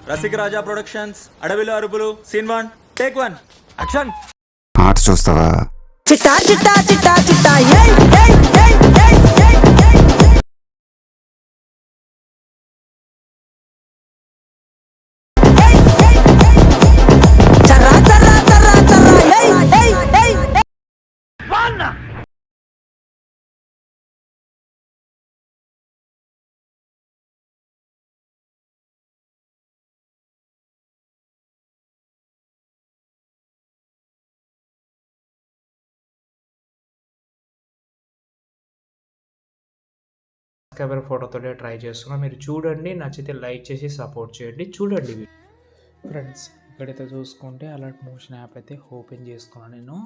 రసిక రాజా productions అడవిలో అరుపులు scene 1 take 1 action. ఆట చూస్తావా? చిట్టా చిట్టా చిట్టా చిట్టా ఏయ్ ఏయ్ ఏయ్ ఏయ్ ఏయ్ ఏయ్ చర్రా చర్రా చర్రా చర్రా ఏయ్ ఏయ్ ఏయ్ వాన్నా కెమెరా ఫోటోతోనే ట్రై చేస్తున్నా. మీరు చూడండి, నచ్చితే లైక్ చేసి సపోర్ట్ చేయండి. చూడండి ఫ్రెండ్స్, ఇక్కడైతే చూసుకుంటే అలర్ట్ మోషన్ యాప్ అయితే ఓపెన్ చేసుకున్నాను నేను.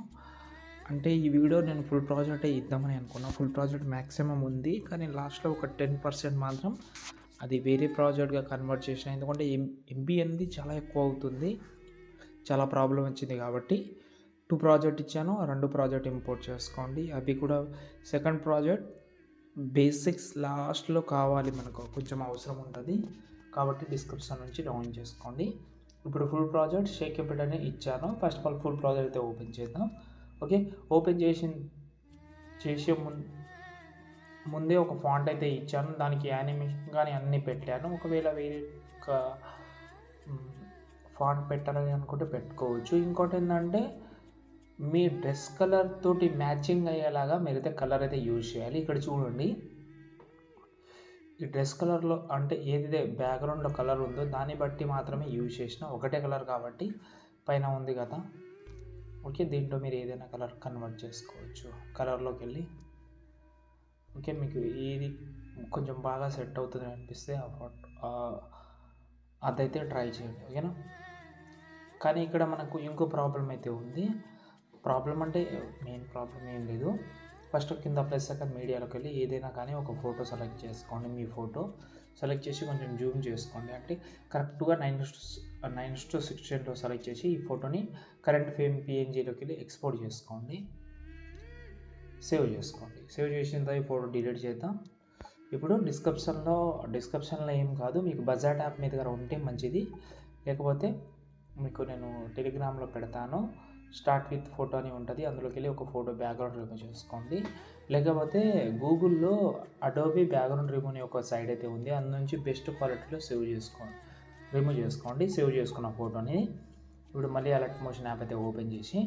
అంటే ఈ వీడియో నేను ఫుల్ ప్రాజెక్ట్ ఇద్దామని అనుకున్నా. ఫుల్ ప్రాజెక్ట్ మ్యాక్సిమం ఉంది, కానీ లాస్ట్లో ఒక 10% మాత్రం అది వేరే ప్రాజెక్ట్గా కన్వర్ట్ చేసిన. ఎందుకంటే ఎంబీ అనేది చాలా ఎక్కువ అవుతుంది, చాలా ప్రాబ్లం వచ్చింది. కాబట్టి 2 ప్రాజెక్ట్ ఇచ్చాను, 2 ప్రాజెక్ట్ ఇంపోర్ట్ చేసుకోండి. అవి కూడా సెకండ్ ప్రాజెక్ట్ బేసిక్స్ లాస్ట్లో కావాలి, మనకు కొంచెం అవసరం ఉంటుంది. కాబట్టి డిస్క్రిప్షన్ నుంచి డౌన్ చేసుకోండి. ఇప్పుడు ఫుల్ ప్రాజెక్ట్ షేకెపెట్ అని ఇచ్చాను. First of all full project అయితే ఓపెన్ చేద్దాం. ఓకే, ఓపెన్ చేసే ముందే ఒక ఫాంట్ అయితే ఇచ్చాను. దానికి యానిమేషన్ కానీ అన్నీ పెట్టాను. ఒకవేళ వేరే ఒక ఫాంట్ పెట్టాలని అనుకుంటే పెట్టుకోవచ్చు. ఇంకోటి ఏంటంటే మీ డ్రెస్ కలర్ తోటి మ్యాచింగ్ అయ్యేలాగా మీరైతే కలర్ అయితే యూజ్ చేయాలి. ఇక్కడ చూడండి, ఈ డ్రెస్ కలర్లో అంటే ఏదైతే బ్యాక్గ్రౌండ్లో కలర్ ఉందో దాన్ని బట్టి మాత్రమే యూజ్ చేసిన. ఒకటే కలర్ కాబట్టి పైన ఉంది కదా. ఓకే, దీంట్లో మీరు ఏదైనా కలర్ కన్వర్ట్ చేసుకోవచ్చు. కలర్లోకి వెళ్ళి ఓకే, మీకు ఏది కొంచెం బాగా సెట్ అవుతుంది అనిపిస్తే అదైతే ట్రై చేయండి. ఓకేనా. కానీ ఇక్కడ మనకు ఇంకో ప్రాబ్లం అయితే ఉంది. ప్రాబ్లం అంటే మెయిన్ ప్రాబ్లం ఏం లేదు. ఫస్ట్ కింద ప్లస్ సెకండ్ మీడియాలోకి వెళ్ళి ఏదైనా కానీ ఒక ఫోటో సెలెక్ట్ చేసుకోండి. మీ ఫోటో సెలెక్ట్ చేసి కొంచెం జూమ్ చేసుకోండి. అంటే కరెక్ట్గా 9:16లో సెలెక్ట్ చేసి ఈ ఫోటోని కరెంట్ ఫ్రేమ్ పిఎన్జీలోకి వెళ్ళి ఎక్స్పోర్ట్ చేసుకోండి. సేవ్ చేసుకోండి. సేవ్ చేసిన తర్వాత ఈ ఫోటో డిలీట్ చేద్దాం. ఇప్పుడు డిస్క్రిప్షన్లో ఏం కాదు, మీకు బజార్ యాప్ మీ దగ్గర ఉంటే మంచిది. లేకపోతే మీకు నేను టెలిగ్రామ్లో పెడతాను. స్టార్ట్ విత్ ఫోటో అని ఉంటుంది, అందులోకి వెళ్ళి ఒక ఫోటో బ్యాక్గ్రౌండ్ రిమూవ్ చేసుకోండి. లేకపోతే గూగుల్లో అడోబీ బ్యాక్గ్రౌండ్ రిమూవ్ అని ఒక సైట్ అయితే ఉంది, అందు నుంచి బెస్ట్ క్వాలిటీలో రిమూవ్ చేసుకోండి. సేవ్ చేసుకున్న ఫోటోని ఇప్పుడు మళ్ళీ అలర్ట్ మోషన్ యాప్ అయితే ఓపెన్ చేసి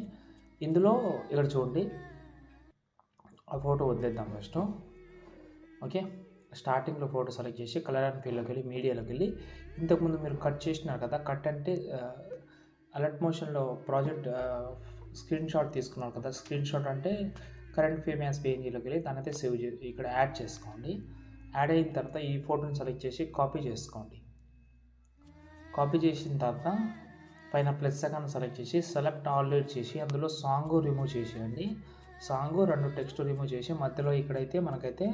ఇందులో ఇక్కడ చూడండి, ఆ ఫోటో వదిలేద్దాం ఫస్ట్. ఓకే, స్టార్టింగ్లో ఫోటో సెలెక్ట్ చేసి కలర్ అండ్ ఫీల్డ్లోకి వెళ్ళి మీడియాలోకి వెళ్ళి ఇంతకుముందు మీరు కట్ చేసినారు కదా. కట్ అంటే అలర్ట్ మోషన్లో ప్రాజెక్ట్ స్క్రీన్ షాట్ తీసుకున్నారు కదా. స్క్రీన్ షాట్ అంటే కరెంట్ ఫ్రేమ్ యాస్ పిఎన్జీలోకి వెళ్ళి దాని అయితే సేవ్ ఇక్కడ యాడ్ చేసుకోండి. యాడ్ అయిన తర్వాత ఈ ఫోటోని సెలెక్ట్ చేసి కాపీ చేసుకోండి. కాపీ చేసిన తర్వాత పైన ప్లస్ సెకండ్ సెలెక్ట్ చేసి సెలెక్ట్ ఆల్ చేసి అందులో సాంగ్ రిమూవ్ చేసేయండి. సాంగ్ 2 టెక్స్ట్ రిమూవ్ చేసి మధ్యలో ఇక్కడైతే మనకైతే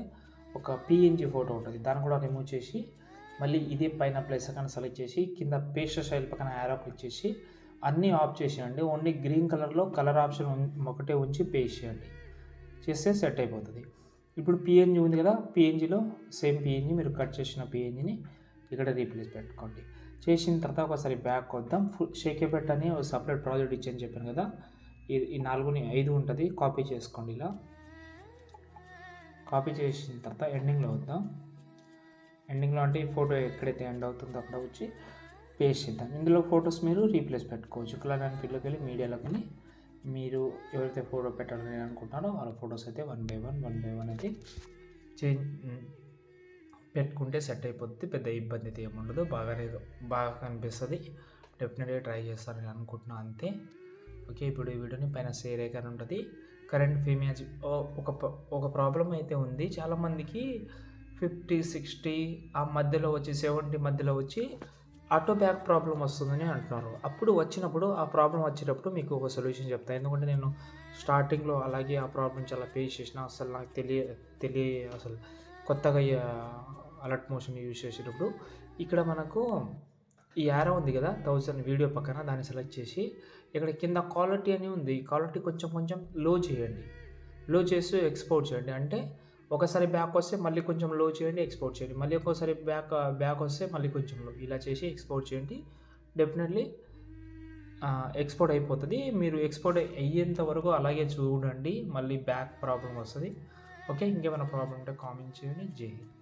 ఒక పిఎన్జీ ఫోటో ఉంటుంది, దాన్ని కూడా రిమూవ్ చేసి మళ్ళీ ఇదే పైన ప్లస్ సెకండ్ సెలెక్ట్ చేసి కింద పేస్ట్ స్టైల్ పక్కన యారో క్లిక్ చేసి అన్నీ ఆఫ్ చేసేయండి. ఓన్లీ గ్రీన్ కలర్లో కలర్ ఆప్షన్ ఒకటే ఉంచి పేస్ట్ చేయండి. చేస్తే సెట్ అయిపోతుంది. ఇప్పుడు పిఎన్జీ ఉంది కదా, పిఎన్జీలో సేమ్ పిఎన్జీ మీరు కట్ చేసిన పిఎన్జీని ఇక్కడ రీప్లేస్ పెట్టుకోండి. చేసిన తర్వాత ఒకసారి బ్యాక్ వద్దాం. షేకెపెట్ అని ఒక సపరేట్ ప్రాజెక్ట్ ఇచ్చాను చెప్పాను కదా. ఈ 5 ఉంటుంది, కాపీ చేసుకోండి. ఇలా కాపీ చేసిన తర్వాత ఎండింగ్లో వద్దాం. ఎండింగ్లో అంటే ఈ ఫోటో ఎక్కడైతే ఎండ్ అవుతుందో అక్కడ వచ్చి పేస్ట్ చేద్దాం. ఇందులో ఫొటోస్ మీరు రీప్లేస్ పెట్టుకోవచ్చు. కలర్ అండ్ ఫీల్డ్లోకి వెళ్ళి మీడియాలోకి వెళ్ళి మీరు ఎవరైతే ఫోటో పెట్టాలని అనుకుంటారో వాళ్ళ ఫొటోస్ అయితే 1 by 1 అయితే పెట్టుకుంటే సెట్ అయిపోతుంది. పెద్ద ఇబ్బంది అయితే ఏముండదు, బాగా కనిపిస్తుంది. డెఫినెట్గా ట్రై చేస్తారని అనుకుంటున్నాను అంతే. ఓకే, ఇప్పుడు ఈ వీడియోని పైన షేర్ ఐకాన్ ఉంటుంది. కరెంట్ ఫేమ్ ఒక ప్రాబ్లం అయితే ఉంది. చాలామందికి 50, 60 ఆ మధ్యలో వచ్చి 70 మధ్యలో వచ్చి ఆటో బ్యాక్ ప్రాబ్లం వస్తుందని అంటున్నారు. వచ్చినప్పుడు ఆ ప్రాబ్లం వచ్చేటప్పుడు మీకు ఒక సొల్యూషన్ చెప్తాను. ఎందుకంటే నేను స్టార్టింగ్లో అలాగే ఆ ప్రాబ్లం చాలా ఫేస్ చేసిన. అసలు నాకు అసలు కొత్తగా అలర్ట్ మోషన్ యూజ్ చేసేటప్పుడు ఇక్కడ మనకు ఈ యారో ఉంది కదా 1000 వీడియో పక్కన, దాన్ని సెలెక్ట్ చేసి ఇక్కడ కింద క్వాలిటీ అని ఉంది. ఈ క్వాలిటీ కొంచెం లో చేయండి. లో చేసి ఎక్స్పోర్ట్ చేయండి. అంటే ఒకసారి బ్యాక్ వస్తే మళ్ళీ కొంచెం లో చేయండి, ఎక్స్పోర్ట్ చేయండి. మళ్ళీ ఒక్కోసారి బ్యాక్ వస్తే మళ్ళీ కొంచెం లో, ఇలా చేసి ఎక్స్పోర్ట్ చేయండి. డెఫినెట్లీ ఎక్స్పోర్ట్ అయిపోతుంది. మీరు ఎక్స్పోర్ట్ అయ్యేంత వరకు అలాగే చూడండి, మళ్ళీ బ్యాక్ ప్రాబ్లం వస్తుంది. ఓకే, ఇంకేమైనా ప్రాబ్లం ఉంటే కామెంట్ చేయండి. జై హింద్.